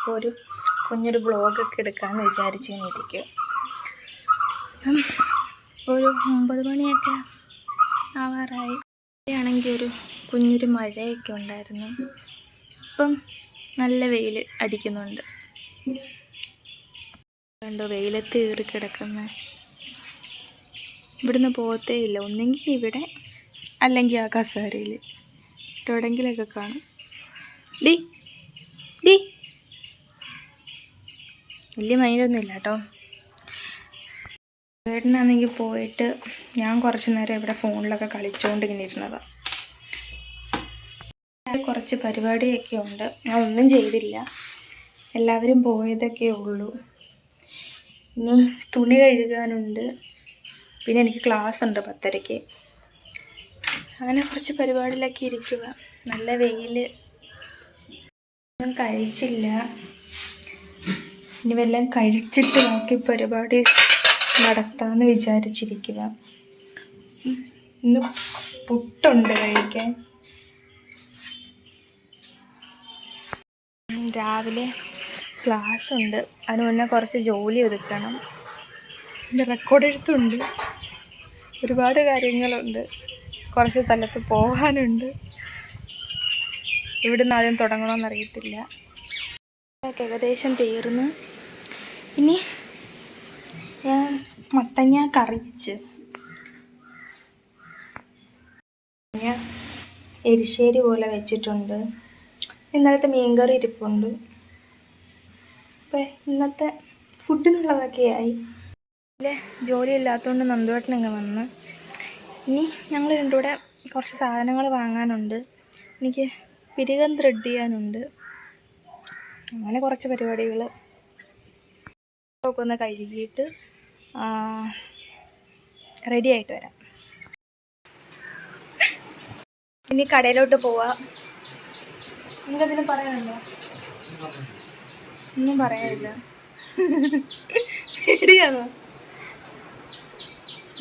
അപ്പോൾ ഒരു കുഞ്ഞൊരു വ്ളോഗൊക്കെ എടുക്കാമെന്ന് വിചാരിച്ചിങ്ങനെ ഇരിക്കും. ഒരു 9 മണിയൊക്കെ ആവാറായി. ആണെങ്കിൽ ഒരു കുഞ്ഞൊരു മഴയൊക്കെ ഉണ്ടായിരുന്നു. ഇപ്പം നല്ല വെയിൽ അടിക്കുന്നുണ്ട്. കണ്ടോ വെയിലത്ത് കയറി കിടക്കുന്ന. ഇവിടുന്ന് പോകത്തേ ഇല്ല. ഒന്നെങ്കിൽ ഇവിടെ അല്ലെങ്കിൽ ആ കസേരയിൽ എവിടെയെങ്കിലൊക്കെ കാണും. ഡി ഡി വലിയ മൈൻഡൊന്നുമില്ല കേട്ടോ. ചേട്ടനാണെങ്കിൽ പോയിട്ട് ഞാൻ കുറച്ച് നേരം ഇവിടെ ഫോണിലൊക്കെ കളിച്ചുകൊണ്ട് ഇങ്ങനെ ഇരുന്നതാണ്. കുറച്ച് പരിപാടിയൊക്കെ ഉണ്ട്. ഞാൻ ഒന്നും ചെയ്തില്ല. എല്ലാവരും പോയതൊക്കെ ഉള്ളൂ. ഇനി തുണി കഴുകാനുണ്ട്. പിന്നെ എനിക്ക് ക്ലാസ് ഉണ്ട് 10:30. അങ്ങനെ കുറച്ച് പരിപാടിയിലൊക്കെ ഇരിക്കുക. നല്ല വെയിൽ. ഒന്നും കഴിച്ചില്ല. ഇനി വല്ലതും കഴിച്ചിട്ട് നോക്കി പരിപാടി നടത്താമെന്ന് വിചാരിച്ചിരിക്കുക. ഇന്ന് പുട്ടുണ്ട് കഴിക്കാൻ. രാവിലെ ക്ലാസ് ഉണ്ട്. അതിന് മുന്നേ കുറച്ച് ജോലി ഒതുക്കണം. പിന്നെ റെക്കോർഡ് എഴുത്തുണ്ട്. ഒരുപാട് കാര്യങ്ങളുണ്ട്. കുറച്ച് സ്ഥലത്ത് പോകാനുണ്ട്. ഇവിടുന്ന് ആദ്യം തുടങ്ങണമെന്നറിയത്തില്ല. ഏകദേശം തീർന്ന്. ഇനി ഞാൻ മത്തങ്ങ കറി വെച്ച് എരിശ്ശേരി പോലെ വെച്ചിട്ടുണ്ട്. ഇന്നലത്തെ മീൻകറി ഇരിപ്പുണ്ട്. അപ്പോൾ ഇന്നത്തെ ഫുഡിനുള്ളതൊക്കെയായി. അല്ലേ ജോലി ഇല്ലാത്തതുകൊണ്ട് നന്ദുവേട്ടനങ്ങ് വന്ന്. ഇനി ഞങ്ങൾ രണ്ടും കൂടെ കുറച്ച് സാധനങ്ങൾ വാങ്ങാനുണ്ട്. എനിക്ക് പിരികം ത്രെഡ് ചെയ്യാനുണ്ട്. അങ്ങനെ കുറച്ച് പരിപാടികൾ. ഒക്കെ ഒന്ന് കഴുകിയിട്ട് റെഡി ആയിട്ട് വരാം. ഇനി കടയിലോട്ട് പോവാം. നിങ്ങൾക്കെന്തെങ്കിലും പറയാനുണ്ടോ? ഒന്നും പറയാനില്ല. പേടിയാണോ?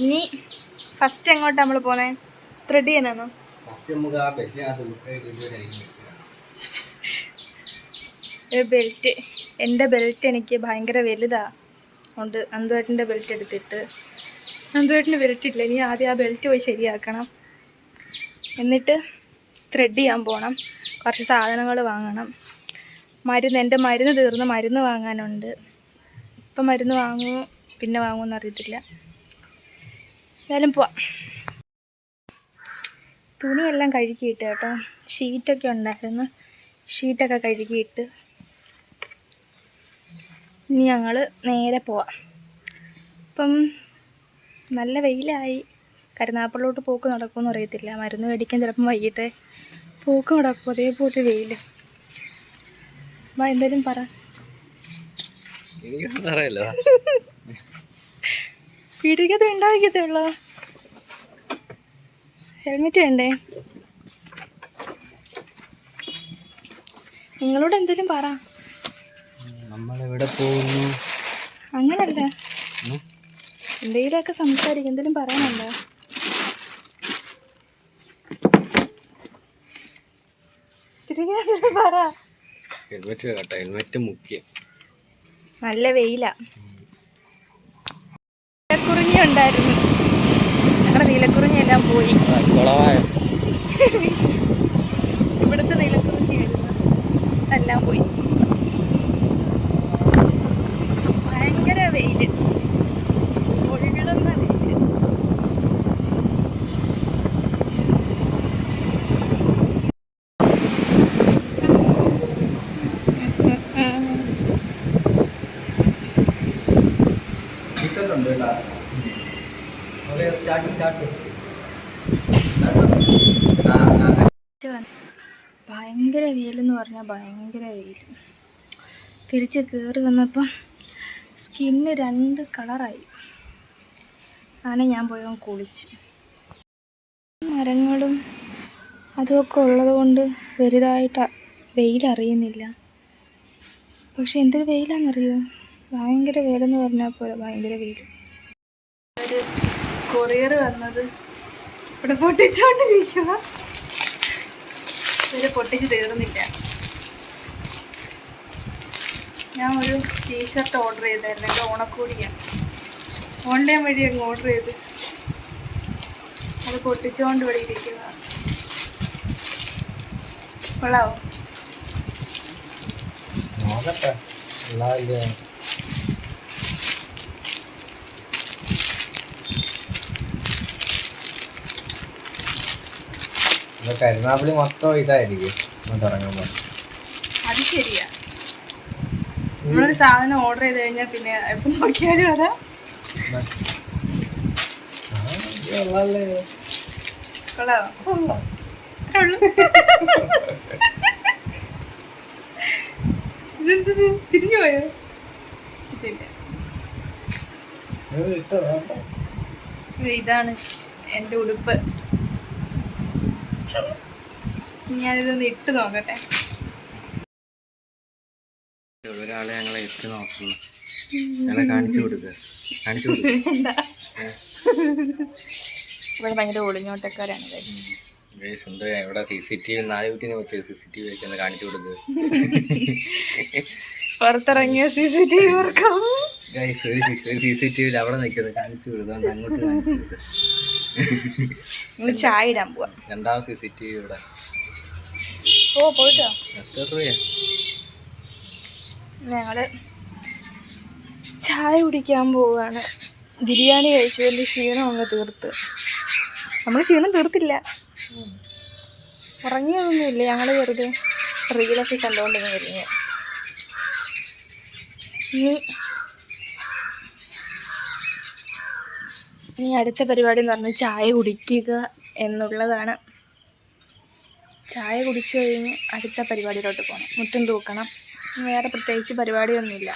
ഇനി ഫസ്റ്റ് എങ്ങോട്ടാണ് നമ്മൾ പോകുന്നത്? ത്രെഡ് ചെയ്യാനാണോ? ബെൽറ്റ്. എൻ്റെ ബെൽറ്റ് എനിക്ക് ഭയങ്കര വലുതാണ്. അതുകൊണ്ട് നന്ദുവേട്ടൻ്റെ ബെൽറ്റ് എടുത്തിട്ട്. നന്ദുവേട്ടൻ്റെ ബെൽറ്റ് ഇല്ല. ഇനി ആദ്യം ആ ബെൽറ്റ് പോയി ശരിയാക്കണം. എന്നിട്ട് ത്രെഡ് ചെയ്യാൻ പോകണം. കുറച്ച് സാധനങ്ങൾ വാങ്ങണം. എൻ്റെ മരുന്ന് തീർന്ന് മരുന്ന് വാങ്ങാനുണ്ട്. ഇപ്പം മരുന്ന് വാങ്ങുമോ പിന്നെ വാങ്ങുമെന്ന് അറിയത്തില്ല. എന്തായാലും പോവാം. തുണിയെല്ലാം കഴുകിയിട്ട് കേട്ടോ. ഷീറ്റൊക്കെ ഉണ്ടായിരുന്നു. ഷീറ്റൊക്കെ കഴുകിയിട്ട് ഇനി ഞങ്ങൾ നേരെ പോവാം. ഇപ്പം നല്ല വെയിലായി. കരുനാഗപ്പള്ളിലോട്ട് പോക്ക് നടക്കുമെന്ന് അറിയത്തില്ല. മരുന്ന് മേടിക്കാൻ ചിലപ്പം വൈകിട്ട് പോക്ക് നടക്കും. അതേപോലെ വെയിൽ. വാ എന്തായാലും പറ. വീടിക്കകത്ത് ഉണ്ടാവിക്കത്തേ ഉള്ളോ? ഹെൽമെറ്റ് വേണ്ടേ? നിങ്ങളോട് എന്തെങ്കിലും പറ. നമ്മളെവിടെ പോകുന്നു? അങ്ങനല്ല, എന്തെങ്കിലുമൊക്കെ സംസാരിക്കും. എന്തെങ്കിലും പറയാനുണ്ടോ? പറ. ഹെൽമെറ്റ് കേട്ടോ. ഹെൽമെറ്റ് മുഖ്യം. നല്ല വെയിലാ. നീലക്കുറിഞ്ഞി ഉണ്ടായിരുന്നു. ഞങ്ങളുടെ നീലക്കുറിഞ്ഞി എല്ലാം പോയി. ഇവിടുത്തെ നീലക്കുറിഞ്ഞി ആയിരുന്നു. എല്ലാം പോയി. ഭയങ്കര വെയില്. ഒഴുകുന്ന വെയില്. ഭയങ്കര വെയിലെന്ന് പറഞ്ഞാൽ ഭയങ്കര വെയിൽ. തിരിച്ച് കയറി വന്നപ്പം സ്കിന്ന് 2 കളറായി. അങ്ങനെ ഞാൻ പോയി കുളിച്ച്. മരങ്ങളും അതുമൊക്കെ ഉള്ളത് കൊണ്ട് വലുതായിട്ട് വെയിലറിയുന്നില്ല. പക്ഷെ എന്തൊരു വെയിലാണെന്നറിയോ? ഭയങ്കര വെയിലെന്ന് പറഞ്ഞാൽ പോലെ ഭയങ്കര വെയിൽ. ഒരു കൊറിയർ വന്നത് ഇവിടെ പൊട്ടിച്ചുകൊണ്ടിരിക്കുക. ഇവരെ പൊട്ടിച്ച് തീർന്നില്ല. ഞാൻ ഒരു ടീഷർട്ട് ഓർഡർ ചെയ്തായിരുന്നു, എൻ്റെ ഓണക്കോടിയാണ്. ഓൺലൈൻ വഴി അങ്ങ് ഓർഡർ ചെയ്ത് അത് പൊട്ടിച്ചുകൊണ്ട് ഇവിടെ ഇരിക്കുന്നതാണ്. കൊള്ളാവോ? നോക്കട്ടെ. കരുനാപ്പള്ളി മൊത്തം ഇതായിരിക്കും തുടങ്ങുമ്പോൾ. അത് ശരിയാ. നമ്മളൊരു സാധനം ഓർഡർ ചെയ്ത് കഴിഞ്ഞാൽ പിന്നെ എപ്പം നോക്കിയാലും അതാ. കൊള്ളാവോ? അത്രേ ഉള്ളൂ. ഇതെന്തത് തിരിഞ്ഞു പോയോ? ഇതില്ല. ഇതാണ് എൻ്റെ ഉടുപ്പ്. ഞാനിതൊന്ന് ഇട്ട് നോക്കട്ടെ. ഒരാളെ ഞങ്ങളെ എത്തി നോക്കുന്നു. ഞങ്ങളെ കാണിച്ചു കൊടുക്കുക. ഇവിടെ ഭയങ്കര ഒളിഞ്ഞോട്ടക്കാരാണ്. ഇവിടെ CCTV 4 വീട്ടിനെ വെച്ച് CCTV വെക്കുന്നത് കാണിച്ചു കൊടുക്കുക. പുറത്തിറങ്ങിയ CCTV CCTV അവിടെ നിൽക്കുന്നത് കാണിച്ചു കൊടുക്കുക. അങ്ങോട്ട് കാണിച്ചു കൊടുക്കുക. ചായ ഇടാൻ പോവാ. രണ്ടാമത് CCTV ഇവിടെ. പോയിട്ടോ. എത്ര രൂപയാ? ഞങ്ങള് ചായ കുടിക്കാൻ പോവാണ്. ബിരിയാണി കഴിച്ചതിൻ്റെ ക്ഷീണം അങ്ങ് തീർത്ത്. നമ്മൾ ക്ഷീണം തീർത്തില്ല, ഉറങ്ങിയതൊന്നുമില്ല. ഞങ്ങൾ വെറുതെ റീലൊക്കെ കണ്ടുകൊണ്ടിരുന്ന് വരുന്നത്. ഇനി അടുത്ത പരിപാടി എന്ന് പറഞ്ഞാൽ ചായ കുടിക്കുക എന്നുള്ളതാണ്. ചായ കുടിച്ചു കഴിഞ്ഞ് അടുത്ത പരിപാടിയിലോട്ട് പോകണം. മുറ്റം തൂക്കണം. വേറെ പ്രത്യേകിച്ച് പരിപാടിയൊന്നുമില്ല.